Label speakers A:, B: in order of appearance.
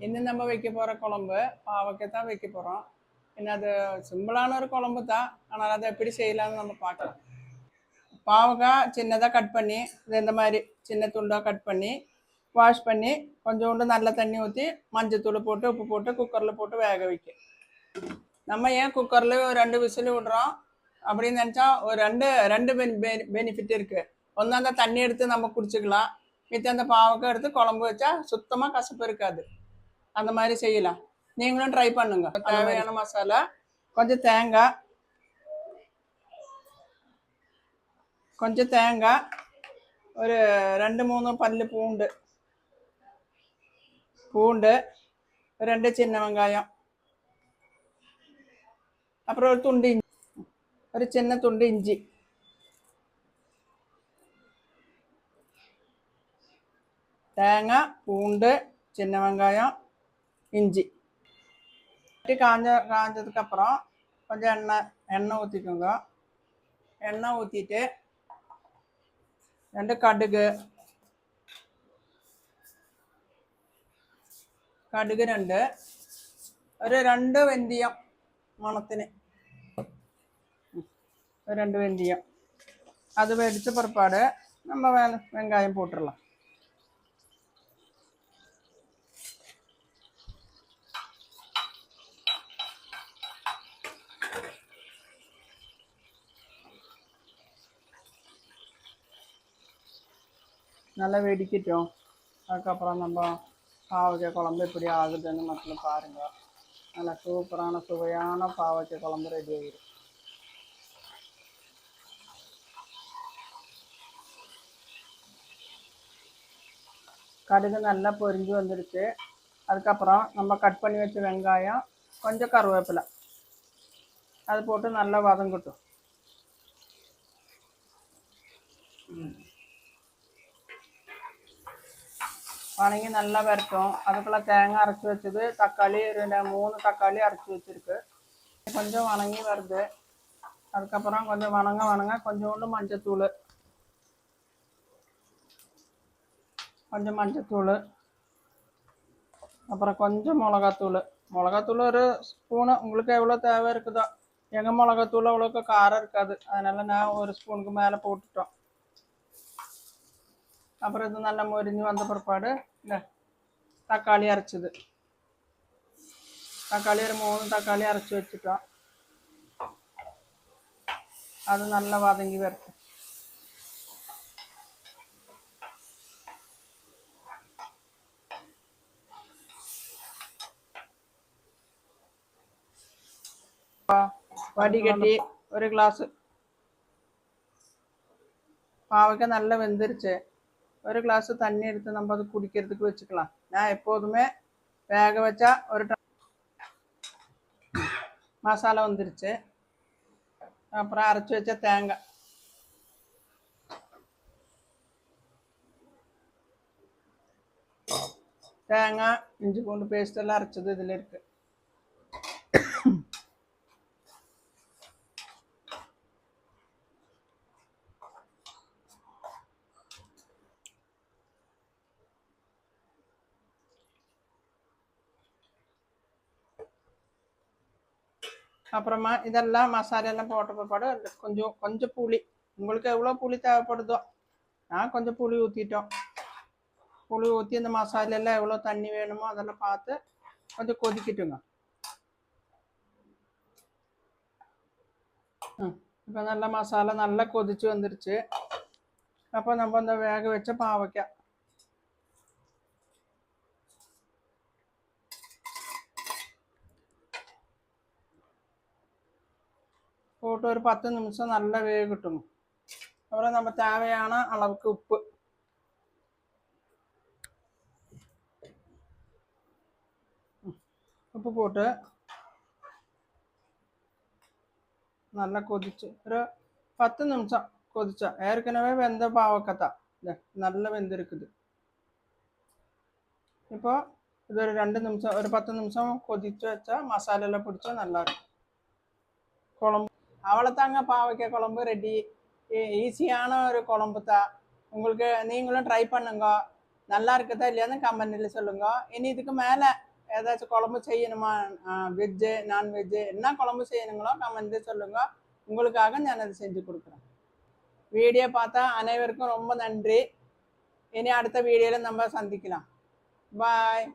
A: இன்னும் நம்ம வைக்க போகிற குழம்பு பாவக்காய் தான் வைக்க போகிறோம். இன்னும் அது சிம்பிளான ஒரு குழம்பு தான், ஆனால் அதை எப்படி செய்யலாம்னு நம்ம பார்க்கலாம். பாவக்காய் சின்னதாக கட் பண்ணி இந்த மாதிரி சின்ன துண்டாக கட் பண்ணி வாஷ் பண்ணி கொஞ்சோண்டு நல்ல தண்ணி ஊற்றி மஞ்சத்தூள் போட்டு உப்பு போட்டு குக்கரில் போட்டு வேக வைக்க. நம்ம ஏன் குக்கரில் ஒரு 2 விசில் விடுறோம் அப்படின்னு நினச்சா ஒரு ரெண்டு பெனிஃபிட் இருக்குது. ஒன்று அந்த தண்ணி எடுத்து நம்ம குடிச்சிக்கலாம், மித்த அந்த பாவக்காய் எடுத்து குழம்பு வச்சா சுத்தமாக கசப்பு இருக்காது. அந்த மாதிரி செய்யலாம், நீங்களும் ட்ரை பண்ணுங்க. தேவையான மசாலா கொஞ்சம் தேங்காய், ஒரு 2-3 பல்லு பூண்டு 2 சின்ன வெங்காயம், அப்புறம் ஒரு சின்ன துண்டு இஞ்சி, தேங்காய் பூண்டு சின்ன வெங்காயம் இஞ்சி காஞ்சதுக்கு அப்புறம் கொஞ்சம் எண்ணெய் ஊற்றிக்கோங்க. எண்ணெய் ஊற்றிட்டு 2 கடுகு 2 ഒരു 2 വെന്തയം മണത്തിന്, 2 வெந்தயம். அது வெடிச்ச பிற்பாடு நம்ம வெங்காயம் போட்டுடலாம். நல்லா வெடிக்கட்டும். அதுக்கப்புறம் நம்ம பாவக்காய் குழம்பு எப்படி ஆகுதுன்னு மட்டும் பாருங்கள். நல்லா சூப்பரான சுவையான பாவக்காய் குழம்பு ரெடி ஆகிடும். கடுகு நல்லா பொரிஞ்சு வந்துடுச்சு. அதுக்கப்புறம் நம்ம கட் பண்ணி வச்ச வெங்காயம் கொஞ்சம் கருவேப்பிலை அது போட்டு நல்லா வதங்கட்டும். வதங்கி நல்லா வரட்டும். அதுக்குள்ள தேங்காய் அரைச்சி வச்சது, தக்காளி 3 தக்காளி அரைச்சி வச்சிருக்கு. கொஞ்சம் வதங்கி வருது. அதுக்கப்புறம் கொஞ்சம் வணங்க கொஞ்சோண்டு மஞ்சத்தூள், அப்புறம் கொஞ்சம் மிளகாத்தூள் ஒரு ஸ்பூனு, உங்களுக்கு எவ்வளோ தேவை இருக்குதோ. எங்கள் மிளகாத்தூள் அவ்வளோக்கு காரம் இருக்காது, அதனால நான் ஒரு ஸ்பூனுக்கு மேலே போட்டுட்டோம். அப்புறம் இது நல்லா மொரிஞ்சு வந்த பிற்பாடு இந்த தக்காளி அரைச்சது, தக்காளி ஒரு 3 தக்காளி அரைச்சி வச்சுட்டோம். அது நல்லா வதங்கி வரட்டும். வடிகட்டி ஒரு கிளாஸ் பாவக்காய் நல்லா வெந்துருச்சு. ஒரு கிளாஸ் தண்ணி எடுத்து நம்ம அது குடிக்கிறதுக்கு வச்சுக்கலாம். நான் எப்போதுமே வேக வச்சா ஒரு மசாலா வந்துருச்சு. அப்புறம் அரைச்சி வச்ச தேங்காய் இஞ்சி பூண்டு பேஸ்ட் எல்லாம் அரைச்சது இதில் இருக்கு. அப்புறமா இதெல்லாம் மசாலெல்லாம் போட்ட பிற்பாடு கொஞ்சம் புளி, உங்களுக்கு எவ்வளோ புளி தேவைப்படுதோ. நான் கொஞ்சம் புளி ஊற்றிட்டோம். புளி ஊற்றி இந்த மசாலெல்லாம் எவ்வளோ தண்ணி வேணுமோ அதெல்லாம் பார்த்து கொஞ்சம் கொதிக்கட்டுங்க. இப்போ நல்லா மசாலா நல்லா கொதிச்சு வந்துருச்சு. அப்போ நம்ம இந்த வேக வச்ச பாவக்காய் போட்டு ஒரு 10 நிமிஷம் நல்லா வேகட்டும். அப்புறம் நம்ம தேவையான அளவுக்கு உப்பு போட்டு நல்லா கொதிச்சு ஒரு 10 நிமிஷம் கொதிச்சா, ஏற்கனவே வெந்த பாவக்காய் தான் நல்லா வெந்திருக்குது. இப்போ இது ஒரு 2 நிமிஷம் ஒரு 10 நிமிஷம் கொதிச்சு வச்சா மசாலெல்லாம் பிடிச்சா நல்லாயிருக்கும் குழம்பு. அவ்வளோதாங்க, பாவக்காய் குழம்பு ரெடி. ஈஸியான ஒரு குழம்பு தான். உங்களுக்கு நீங்களும் ட்ரை பண்ணுங்க. நல்லா இருக்குதா இல்லையான்னு கமெண்ட்ல சொல்லுங்க. இனி இதுக்கு மேலே ஏதாச்சும் குழம்பு செய்யணுமா, வெஜ்ஜு நான்வெஜ்ஜு என்ன குழம்பு செய்யணுங்களோ கமெண்ட்ல சொல்லுங்க, உங்களுக்காக நான் அதை செஞ்சு கொடுக்குறேன். வீடியோ பார்த்தா அனைவருக்கும் ரொம்ப நன்றி. இனி அடுத்த வீடியோவில் நம்ம சந்திக்கலாம். பாய்.